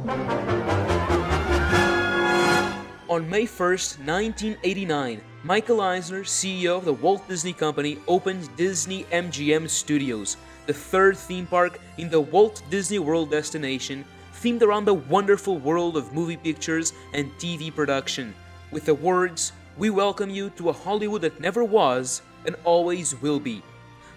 On May 1st, 1989, Michael Eisner, CEO of the Walt Disney Company, opened Disney MGM Studios, the third theme park in the Walt Disney World destination, themed around the wonderful world of movie pictures and TV production, with the words, "We welcome you to a Hollywood that never was and always will be."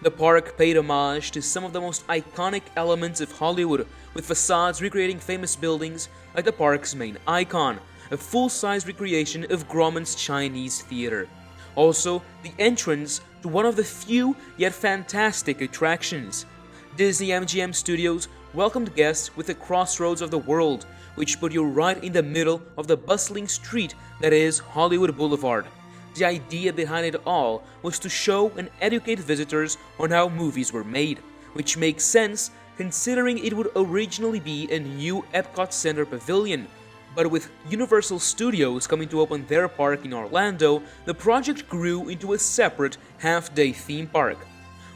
The park paid homage to some of the most iconic elements of Hollywood, with facades recreating famous buildings like the park's main icon, a full-size recreation of Grauman's Chinese Theater. Also, the entrance to one of the few yet fantastic attractions. Disney MGM Studios welcomed guests with the crossroads of the world, which put you right in the middle of the bustling street that is Hollywood Boulevard. The idea behind it all was to show and educate visitors on how movies were made, which makes sense considering it would originally be a new Epcot Center pavilion. But with Universal Studios coming to open their park in Orlando, the project grew into a separate half-day theme park.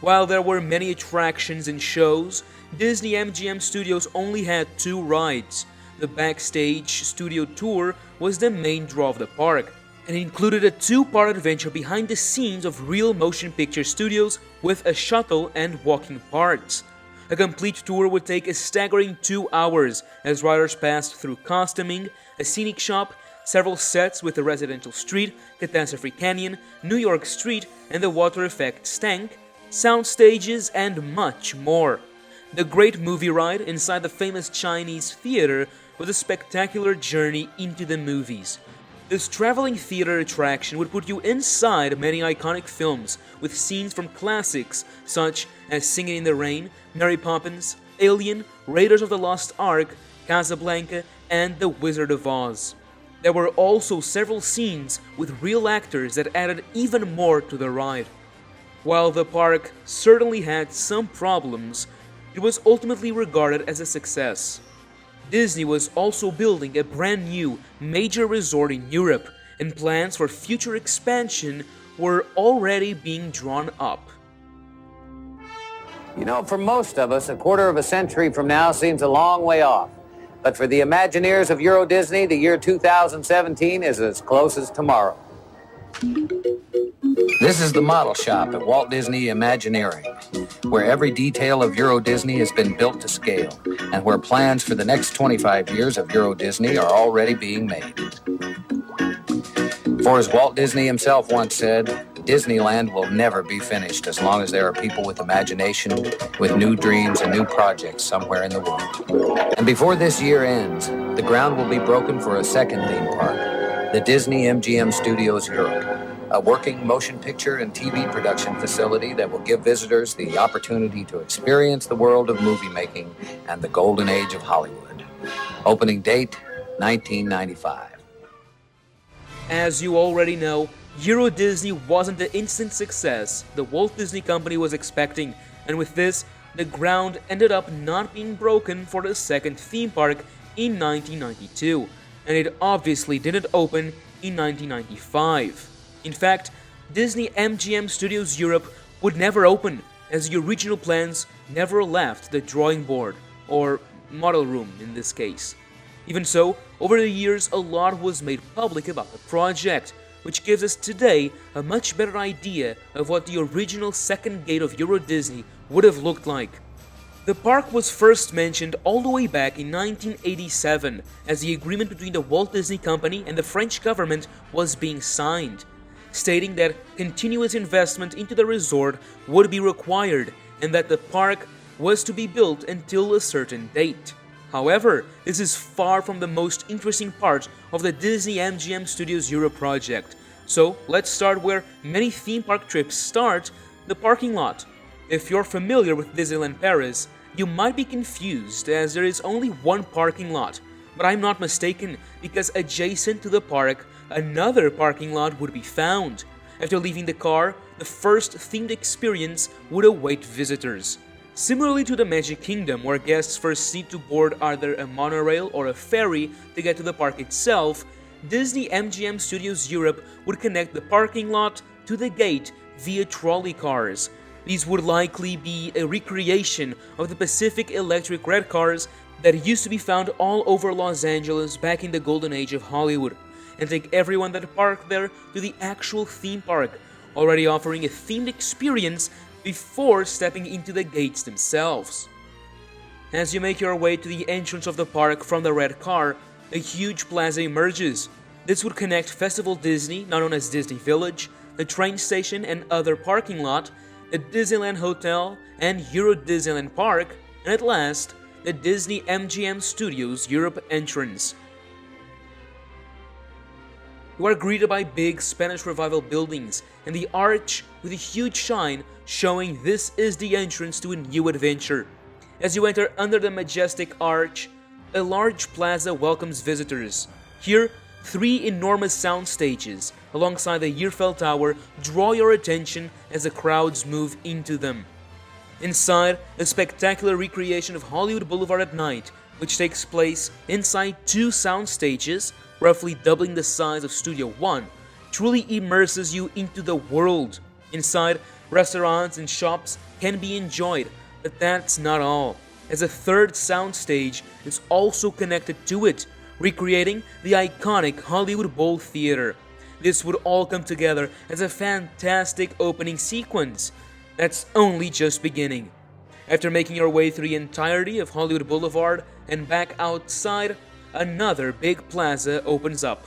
While there were many attractions and shows, Disney MGM Studios only had 2 rides. The Backstage Studio Tour was the main draw of the park, and included a 2-part adventure behind the scenes of real motion picture studios with a shuttle and walking parts. A complete tour would take a staggering 2 hours as riders passed through costuming, a scenic shop, several sets with the Residential Street, Catastrophe Canyon, New York Street, and the Water Effects Tank, sound stages, and much more. The Great Movie Ride inside the famous Chinese Theater was a spectacular journey into the movies. This traveling theater attraction would put you inside many iconic films, with scenes from classics such as Singing in the Rain, Mary Poppins, Alien, Raiders of the Lost Ark, Casablanca, and The Wizard of Oz. There were also several scenes with real actors that added even more to the ride. While the park certainly had some problems, it was ultimately regarded as a success. Disney was also building a brand new major resort in Europe, and plans for future expansion were already being drawn up. You know, for most of us, a quarter of a century from now seems a long way off. But for the Imagineers of EuroDisney, the year 2017 is as close as tomorrow. This is the model shop at Walt Disney Imagineering, where every detail of EuroDisney has been built to scale, and where plans for the next 25 years of EuroDisney are already being made. For as Walt Disney himself once said, Disneyland will never be finished as long as there are people with imagination, with new dreams and new projects somewhere in the world. And before this year ends, the ground will be broken for a second theme park, the Disney MGM Studios Europe, a working motion picture and TV production facility that will give visitors the opportunity to experience the world of movie making and the golden age of Hollywood. Opening date, 1995. As you already know, EuroDisney wasn't the instant success the Walt Disney Company was expecting, and with this, the ground ended up not being broken for the second theme park in 1992, and it obviously didn't open in 1995. In fact, Disney MGM Studios Europe would never open, as the original plans never left the drawing board, or model room in this case. Even so, over the years a lot was made public about the project, which gives us today a much better idea of what the original second gate of EuroDisney would have looked like. The park was first mentioned all the way back in 1987, as the agreement between the Walt Disney Company and the French government was being signed, stating that continuous investment into the resort would be required and that the park was to be built until a certain date. However, this is far from the most interesting part of the Disney MGM Studios Europe project. So let's start where many theme park trips start, the parking lot. If you're familiar with Disneyland Paris, you might be confused as there is only one parking lot, but I'm not mistaken because adjacent to the park, another parking lot would be found. After leaving the car, the first themed experience would await visitors. Similarly to the Magic Kingdom, where guests first need to board either a monorail or a ferry to get to the park itself, Disney MGM Studios Europe would connect the parking lot to the gate via trolley cars. These would likely be a recreation of the Pacific Electric red cars that used to be found all over Los Angeles back in the golden age of Hollywood, and take everyone that parked there to the actual theme park, already offering a themed experience before stepping into the gates themselves. As you make your way to the entrance of the park from the red car, a huge plaza emerges. This would connect Festival Disney, now known as Disney Village, the train station and other parking lot, the Disneyland Hotel and EuroDisneyland Park, and at last, the Disney MGM Studios Europe entrance. You are greeted by big Spanish Revival buildings and the arch with a huge sign showing this is the entrance to a new adventure. As you enter under the majestic arch, a large plaza welcomes visitors. Here, 3 enormous sound stages alongside the Eiffel Tower draw your attention as the crowds move into them. Inside, a spectacular recreation of Hollywood Boulevard at night, which takes place inside 2 sound stages, roughly doubling the size of Studio One, truly immerses you into the world. Inside, restaurants and shops can be enjoyed, but that's not all, as a 3rd sound stage is also connected to it, recreating the iconic Hollywood Bowl Theater. This would all come together as a fantastic opening sequence that's only just beginning. After making your way through the entirety of Hollywood Boulevard and back outside, another big plaza opens up.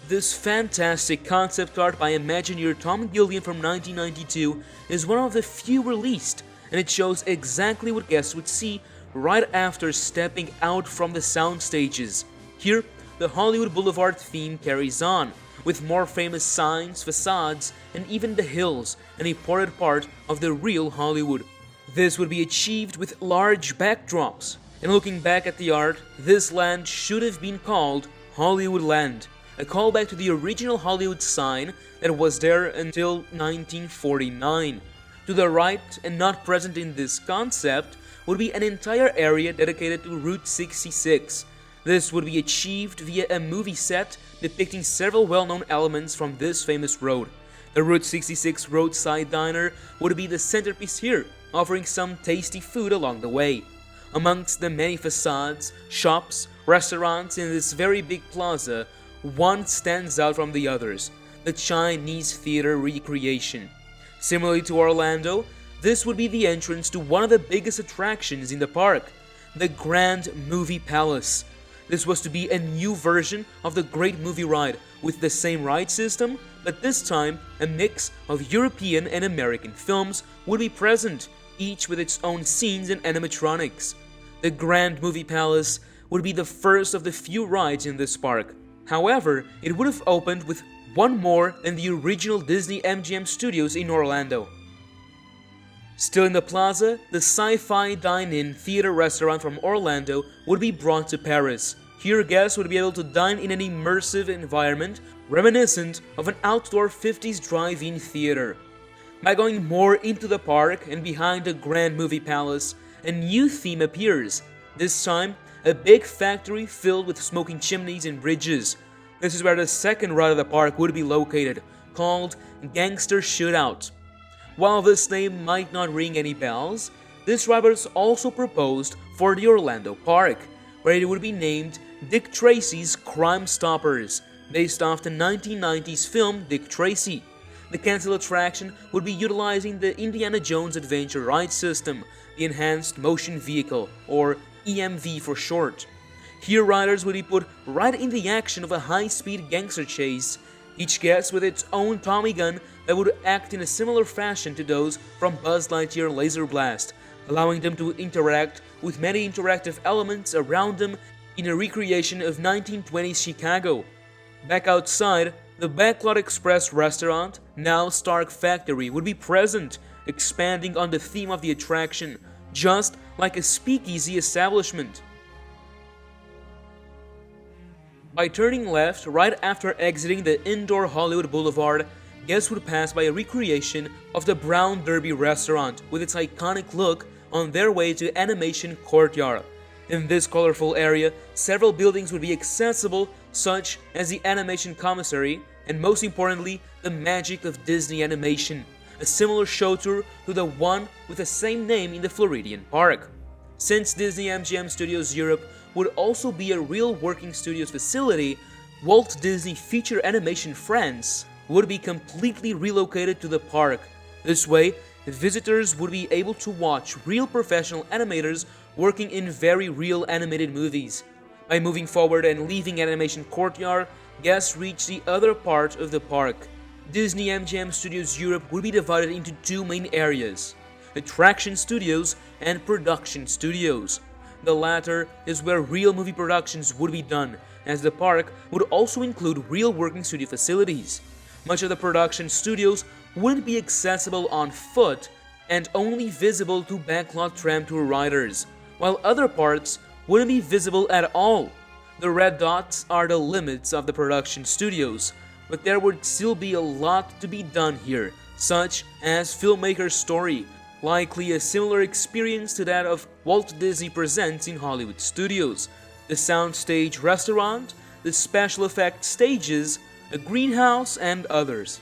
This fantastic concept art by Imagineer Tom Gilliam from 1992 is one of the few released, and it shows exactly what guests would see right after stepping out from the sound stages. Here, the Hollywood Boulevard theme carries on, with more famous signs, facades, and even the hills, an important part of the real Hollywood. This would be achieved with large backdrops, and looking back at the art, this land should have been called Hollywood Land, a callback to the original Hollywood sign that was there until 1949. To the right, and not present in this concept, would be an entire area dedicated to Route 66. This would be achieved via a movie set depicting several well-known elements from this famous road. The Route 66 roadside diner would be the centerpiece here, offering some tasty food along the way. Amongst the many facades, shops, restaurants in this very big plaza, one stands out from the others, the Chinese Theater recreation. Similarly to Orlando, this would be the entrance to one of the biggest attractions in the park, the Grand Movie Palace. This was to be a new version of the Great Movie Ride, with the same ride system, but this time a mix of European and American films would be present, each with its own scenes and animatronics. The Grand Movie Palace would be the first of the few rides in this park. However, it would have opened with one more than the original Disney MGM Studios in Orlando. Still in the plaza, the Sci-Fi Dine-In Theater Restaurant from Orlando would be brought to Paris. Here guests would be able to dine in an immersive environment reminiscent of an outdoor 50s drive-in theater. By going more into the park and behind the Grand Movie Palace, a new theme appears. This time, a big factory filled with smoking chimneys and bridges. This is where the second ride of the park would be located, called Gangster Shootout. While this name might not ring any bells, this ride was also proposed for the Orlando Park, where it would be named Dick Tracy's Crime Stoppers, based off the 1990s film Dick Tracy. The canceled attraction would be utilizing the Indiana Jones Adventure Ride System, the Enhanced Motion Vehicle, or EMV for short. Here riders would be put right in the action of a high-speed gangster chase, each guest with its own Tommy gun that would act in a similar fashion to those from Buzz Lightyear Laser Blast, allowing them to interact with many interactive elements around them in a recreation of 1920s Chicago. Back outside, the Backlot Express restaurant, now Stark Factory, would be present, expanding on the theme of the attraction, just like a speakeasy establishment. By turning left right after exiting the indoor Hollywood Boulevard, guests would pass by a recreation of the Brown Derby restaurant with its iconic look on their way to Animation Courtyard. In this colorful area, several buildings would be accessible, such as the Animation Commissary and, most importantly, the Magic of Disney Animation, a similar show tour to the one with the same name in the Floridian Park. Since Disney MGM Studios Europe would also be a real working studios facility, Walt Disney Feature Animation France would be completely relocated to the park. This way, visitors would be able to watch real professional animators working in very real animated movies. By moving forward and leaving Animation Courtyard, guests reach the other part of the park. Disney MGM Studios Europe would be divided into two main areas: Attraction Studios and Production Studios. The latter is where real movie productions would be done, as the park would also include real working studio facilities. Much of the production studios wouldn't be accessible on foot and only visible to backlot tram tour riders, while other parts wouldn't be visible at all. The red dots are the limits of the production studios, but there would still be a lot to be done here, such as Filmmaker's Story, likely a similar experience to that of Walt Disney Presents in Hollywood Studios, the soundstage restaurant, the special effects stages, a greenhouse, and others.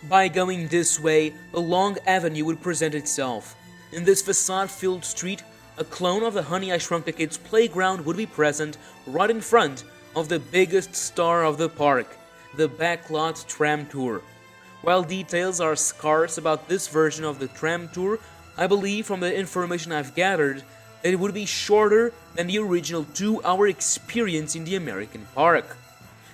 By going this way, a long avenue would present itself. In this facade-filled street, a clone of the Honey, I Shrunk the Kids playground would be present right in front of the biggest star of the park, the backlot tram tour. While details are scarce about this version of the tram tour, I believe from the information I've gathered that it would be shorter than the original 2-hour experience in the American park.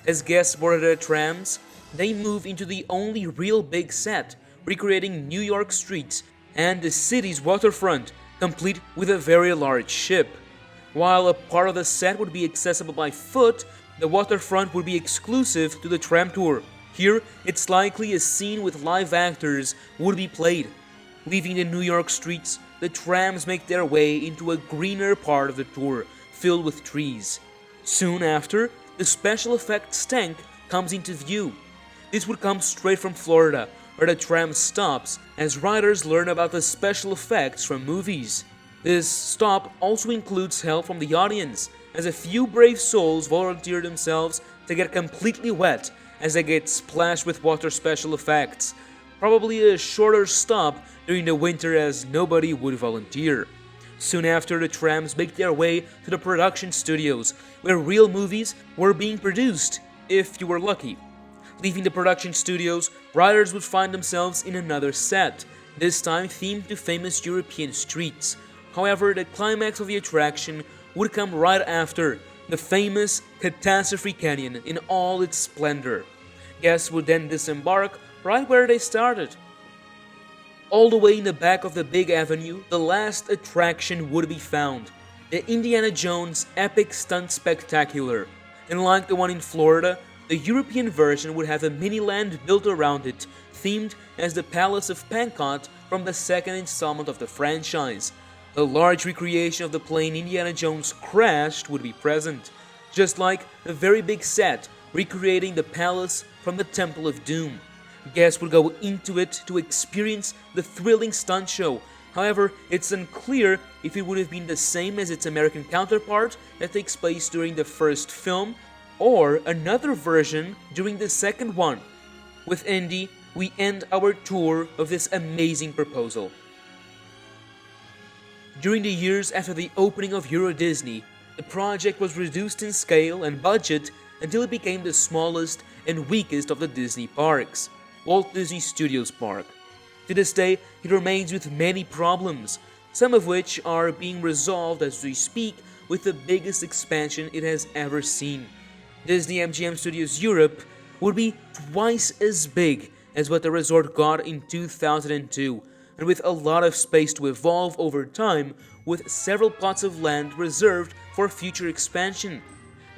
As guests boarded the trams, they move into the only real big set, recreating New York streets and the city's waterfront, complete with a very large ship. While a part of the set would be accessible by foot, the waterfront would be exclusive to the tram tour. Here, it's likely a scene with live actors would be played. Leaving the New York streets, the trams make their way into a greener part of the tour, filled with trees. Soon after, the special effects tank comes into view. This would come straight from Florida, where the tram stops as riders learn about the special effects from movies. This stop also includes help from the audience, as a few brave souls volunteer themselves to get completely wet as they get splashed with water special effects. Probably a shorter stop during the winter, as nobody would volunteer. Soon after, the trams make their way to the production studios, where real movies were being produced, if you were lucky. Leaving the production studios, riders would find themselves in another set, this time themed to famous European streets. However, the climax of the attraction would come right after, the famous Catastrophe Canyon in all its splendor. Guests would then disembark right where they started. All the way in the back of the big avenue, the last attraction would be found, the Indiana Jones Epic Stunt Spectacular. And like the one in Florida, the European version would have a mini-land built around it, themed as the Palace of Pankot from the second installment of the franchise. A large recreation of the plane Indiana Jones crashed would be present, just like a very big set recreating the palace from the Temple of Doom. Guests would go into it to experience the thrilling stunt show. However, it's unclear if it would have been the same as its American counterpart that takes place during the first film, or another version during the second one. With Indy, we end our tour of this amazing proposal. During the years after the opening of EuroDisney, the project was reduced in scale and budget until it became the smallest and weakest of the Disney parks, Walt Disney Studios Park. To this day, it remains with many problems, some of which are being resolved as we speak with the biggest expansion it has ever seen. Disney MGM Studios Europe would be twice as big as what the resort got in 2002, and with a lot of space to evolve over time, with several plots of land reserved for future expansion.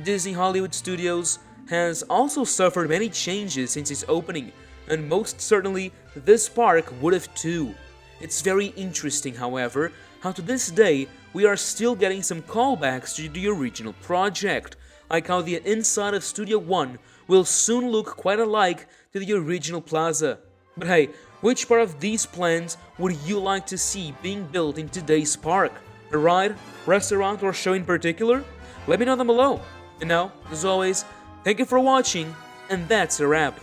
Disney Hollywood Studios has also suffered many changes since its opening, and most certainly this park would have too. It's very interesting, however, how to this day we are still getting some callbacks to the original project, like how the inside of Studio One will soon look quite alike to the original plaza. But hey, which part of these plans would you like to see being built in today's park? A ride, restaurant, or show in particular? Let me know down below. And now, as always, thank you for watching, and that's a wrap.